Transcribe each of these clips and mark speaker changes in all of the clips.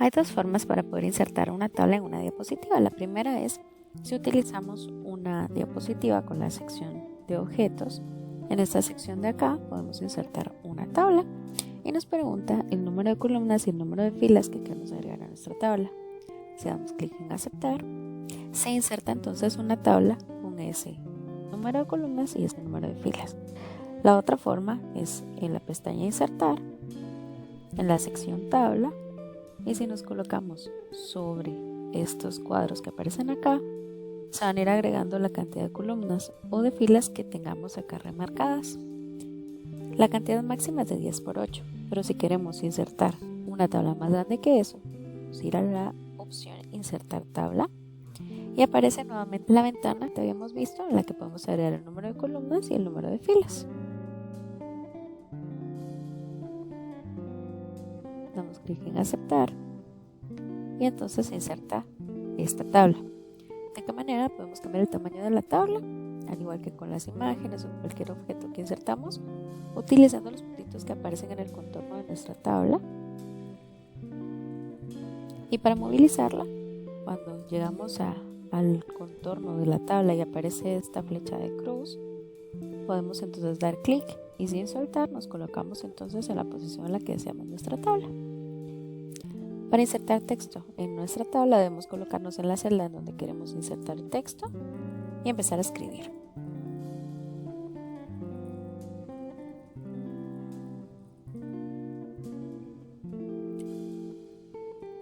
Speaker 1: Hay dos formas para poder insertar una tabla en una diapositiva. La primera es si utilizamos una diapositiva con la sección de objetos. En esta sección de acá podemos insertar una tabla y nos pregunta el número de columnas y el número de filas que queremos agregar a nuestra tabla. Si damos clic en aceptar, se inserta entonces una tabla con ese número de columnas y ese número de filas. La otra forma es en la pestaña insertar, en la sección tabla, y si nos colocamos sobre estos cuadros que aparecen acá, se van a ir agregando la cantidad de columnas o de filas que tengamos acá remarcadas. La cantidad máxima es de 10 por 8, pero si queremos insertar una tabla más grande que eso, vamos a ir a la opción insertar tabla y aparece nuevamente la ventana que habíamos visto en la que podemos agregar el número de columnas y el número de filas. Damos clic en aceptar y entonces se inserta esta tabla. ¿De qué manera podemos cambiar el tamaño de la tabla? Al igual que con las imágenes o cualquier objeto que insertamos, utilizando los puntitos que aparecen en el contorno de nuestra tabla. Y para movilizarla, cuando llegamos al contorno de la tabla y aparece esta flecha de cruz, podemos entonces dar clic y sin soltar nos colocamos entonces en la posición en la que deseamos nuestra tabla. Para insertar texto en nuestra tabla debemos colocarnos en la celda en donde queremos insertar el texto y empezar a escribir.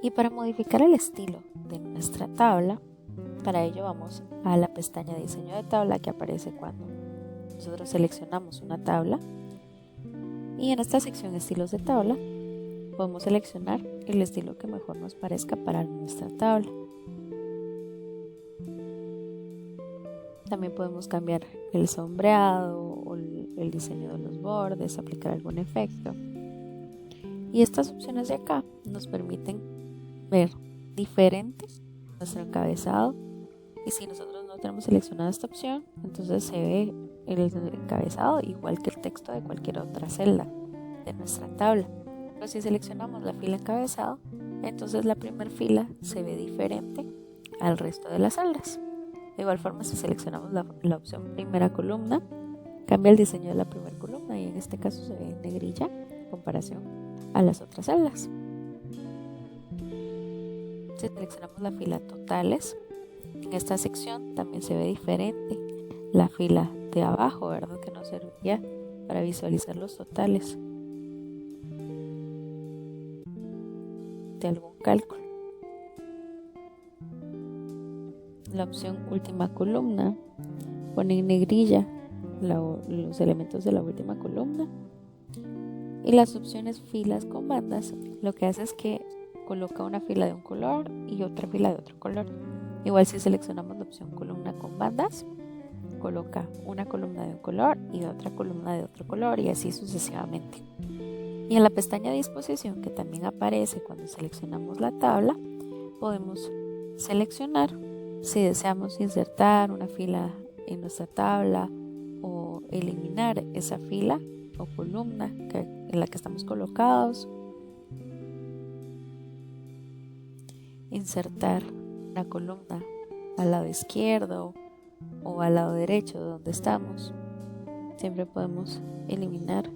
Speaker 1: Y para modificar el estilo de nuestra tabla, para ello vamos a la pestaña de diseño de tabla que aparece cuando nosotros seleccionamos una tabla, y en esta sección estilos de tabla podemos seleccionar el estilo que mejor nos parezca para nuestra tabla. También podemos cambiar el sombreado o el diseño de los bordes, aplicar algún efecto. Y estas opciones de acá nos permiten ver diferentes nuestro encabezado. Y si nosotros no tenemos seleccionada esta opción, entonces se ve el encabezado igual que el texto de cualquier otra celda de nuestra tabla. Pero si seleccionamos la fila encabezado, entonces la primera fila se ve diferente al resto de las celdas. De igual forma, si seleccionamos la opción primera columna, cambia el diseño de la primera columna y en este caso se ve en negrilla en comparación a las otras celdas. Si seleccionamos la fila totales, en esta sección también se ve diferente la fila de abajo, ¿verdad? Que nos serviría para visualizar los totales de algún cálculo. La opción última columna pone en negrilla los elementos de la última columna, y las opciones filas con bandas lo que hace es que coloca una fila de un color y otra fila de otro color. Igual si seleccionamos la opción columna con bandas, coloca una columna de un color y otra columna de otro color y así sucesivamente. Y en la pestaña de disposición, que también aparece cuando seleccionamos la tabla, podemos seleccionar si deseamos insertar una fila en nuestra tabla o eliminar esa fila o columna en la que estamos colocados. Insertar una columna al lado izquierdo o al lado derecho de donde estamos. Siempre podemos eliminar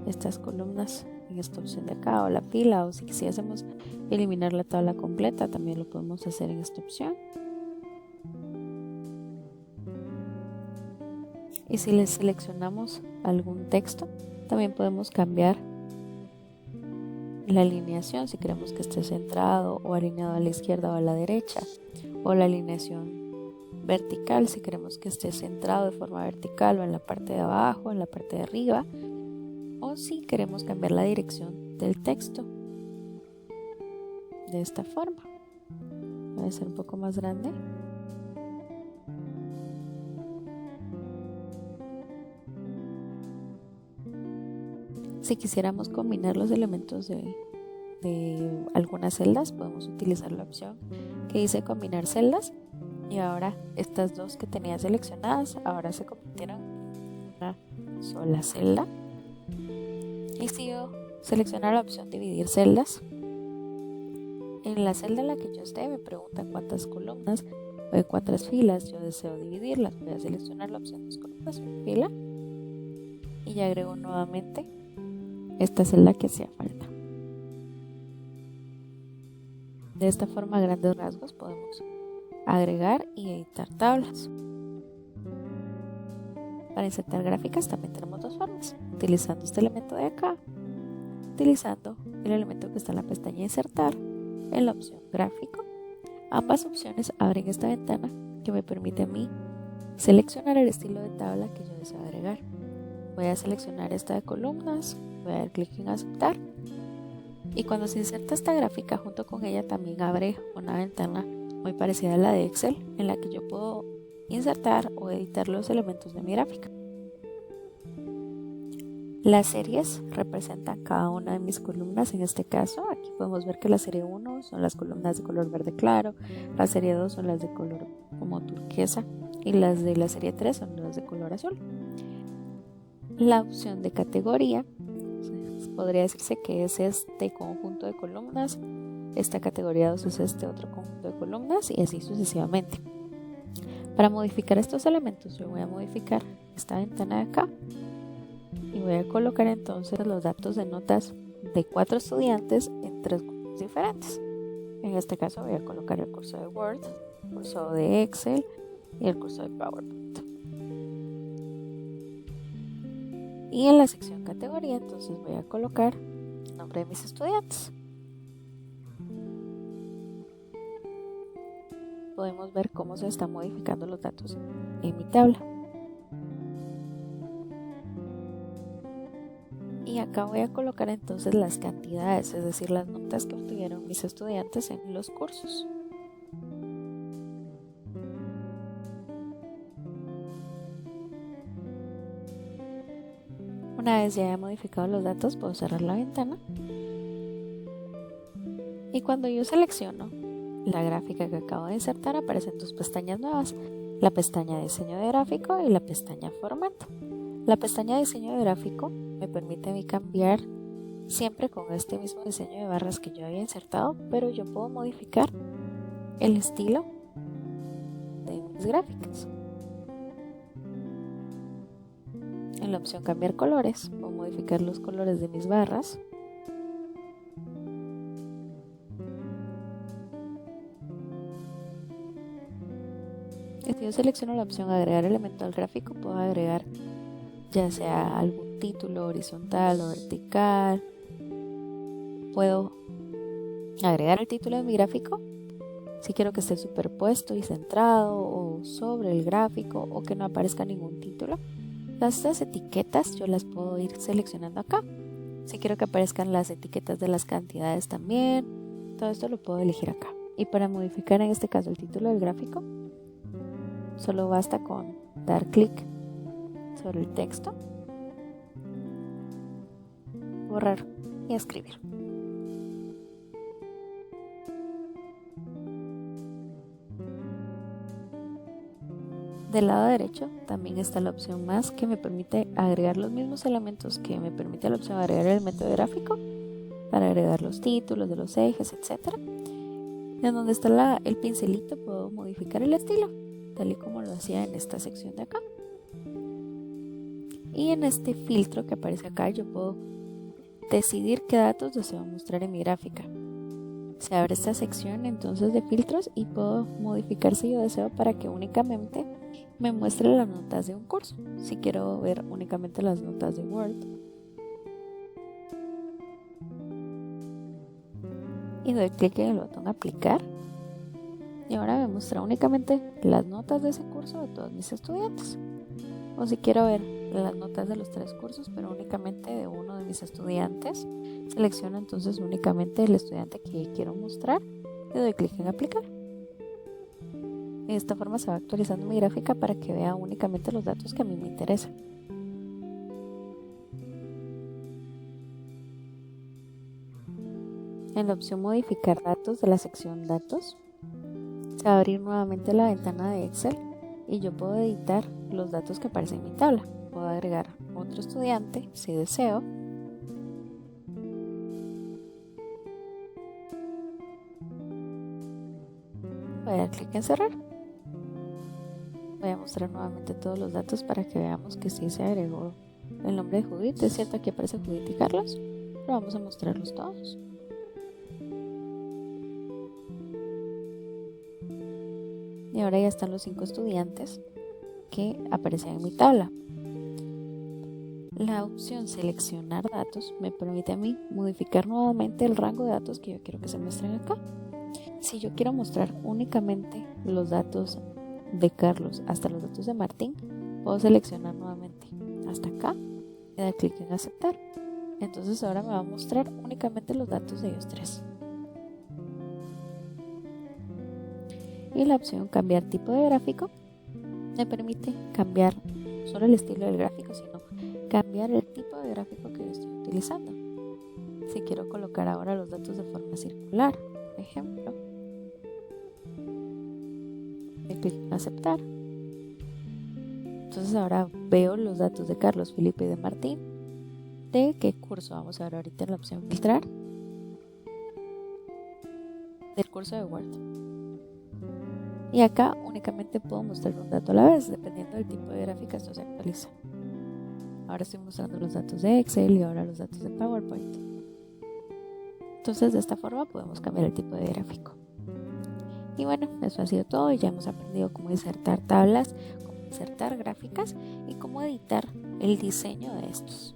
Speaker 1: estas columnas en esta opción de acá, o la fila, o si quisiésemos eliminar la tabla completa también lo podemos hacer en esta opción. Y si les seleccionamos algún texto, también podemos cambiar la alineación si queremos que esté centrado o alineado a la izquierda o a la derecha, o la alineación vertical si queremos que esté centrado de forma vertical o en la parte de abajo, en la parte de arriba, o si queremos cambiar la dirección del texto de esta forma. Voy a hacer un poco más grande. Si quisiéramos combinar los elementos de algunas celdas, podemos utilizar la opción que dice combinar celdas, y ahora estas dos que tenía seleccionadas ahora se convirtieron en una sola celda. Y si yo seleccionara la opción dividir celdas, En la celda en la que yo esté me pregunta cuántas columnas o de cuántas filas yo deseo dividirlas. Voy a seleccionar la opción 2 columnas, una fila, y ya agrego nuevamente esta celda que hacía falta. De esta forma, a grandes rasgos, podemos agregar y editar tablas. Para insertar gráficas también tenemos dos formas: utilizando este elemento de acá, utilizando el elemento que está en la pestaña insertar en la opción gráfico. Ambas opciones abren esta ventana que me permite a mí seleccionar el estilo de tabla que yo deseo agregar. Voy a seleccionar esta de columnas, voy a dar clic en aceptar, y cuando se inserta esta gráfica, junto con ella también abre una ventana muy parecida a la de Excel, en la que yo puedo insertar o editar los elementos de mi gráfica. Las series representan cada una de mis columnas. En este caso, aquí podemos ver que la serie 1 son las columnas de color verde claro, la serie 2 son las de color como turquesa y las de la serie 3 son las de color azul. La opción de categoría podría decirse que es este conjunto de columnas, esta categoría 2 es este otro conjunto de columnas, y así sucesivamente. Para modificar estos elementos, yo voy a modificar esta ventana de acá y voy a colocar entonces los datos de notas de 4 estudiantes en 3 cursos diferentes. En este caso voy a colocar el curso de Word, el curso de Excel y el curso de PowerPoint. Y en la sección categoría entonces voy a colocar el nombre de mis estudiantes. Podemos ver cómo se están modificando los datos en mi tabla. Y acá voy a colocar entonces las cantidades, es decir, las notas que obtuvieron mis estudiantes en los cursos. Una vez ya haya modificado los datos, puedo cerrar la ventana. Y cuando yo selecciono la gráfica que acabo de insertar, aparecen dos pestañas nuevas: la pestaña de diseño de gráfico y la pestaña formato. La pestaña de diseño de gráfico me permite a mí cambiar siempre con este mismo diseño de barras que yo había insertado, pero yo puedo modificar el estilo de mis gráficas. En la opción cambiar colores, puedo modificar los colores de mis barras. Y si yo selecciono la opción agregar elemento al gráfico, puedo agregar ya sea algún título horizontal o vertical. Puedo agregar el título de mi gráfico si quiero que esté superpuesto y centrado o sobre el gráfico, o que no aparezca ningún título. Estas etiquetas yo las puedo ir seleccionando acá. Si quiero que aparezcan las etiquetas de las cantidades también, todo esto lo puedo elegir acá. Y para modificar en este caso el título del gráfico, solo basta con dar clic sobre el texto, borrar y escribir. Del lado derecho también está la opción más, que me permite agregar los mismos elementos que me permite la opción agregar el elemento de gráfico, para agregar los títulos de los ejes, etc. En donde está el pincelito puedo modificar el estilo, tal y como lo hacía en esta sección de acá. Y en este filtro que aparece acá yo puedo decidir qué datos deseo mostrar en mi gráfica. Se abre esta sección entonces de filtros y puedo modificar si yo deseo para que únicamente me muestre las notas de un curso. Si quiero ver únicamente las notas de Word, y doy clic en el botón aplicar, y ahora me muestra únicamente las notas de ese curso de todos mis estudiantes. O si quiero ver las notas de los 3 cursos pero únicamente de uno de mis estudiantes, selecciono entonces únicamente el estudiante que quiero mostrar y doy clic en aplicar. De esta forma se va actualizando mi gráfica para que vea únicamente los datos que a mí me interesan. En la opción modificar datos de la sección datos, se va a abrir nuevamente la ventana de Excel y yo puedo editar los datos que aparecen en mi tabla. Puedo agregar otro estudiante si deseo. voy a dar clic en cerrar. Voy a mostrar nuevamente todos los datos para que veamos que sí se agregó el nombre de Judith. Es cierto, aquí aparece Judith y Carlos, pero vamos a mostrarlos todos. Y ahora ya están los 5 estudiantes que aparecen en mi tabla. La opción seleccionar datos me permite a mí modificar nuevamente el rango de datos que yo quiero que se muestren acá. Si yo quiero mostrar únicamente los datos de Carlos hasta los datos de Martín, puedo seleccionar nuevamente hasta acá y dar clic en aceptar. Entonces ahora me va a mostrar únicamente los datos de ellos tres. Y la opción cambiar tipo de gráfico me permite cambiar no solo el estilo del gráfico, sino cambiar el tipo de gráfico que yo estoy utilizando. Si quiero colocar ahora los datos de forma circular, por ejemplo, doy clic en aceptar. Entonces ahora veo los datos de Carlos, Felipe y de Martín. ¿De qué curso? Vamos a ver ahorita en la opción filtrar. Del curso de Word. Y acá únicamente puedo mostrar un dato a la vez, dependiendo del tipo de gráfica esto se actualiza. Ahora estoy mostrando los datos de Excel y ahora los datos de PowerPoint. Entonces de esta forma podemos cambiar el tipo de gráfico. Y bueno, eso ha sido todo y ya hemos aprendido cómo insertar tablas, cómo insertar gráficas y cómo editar el diseño de estos.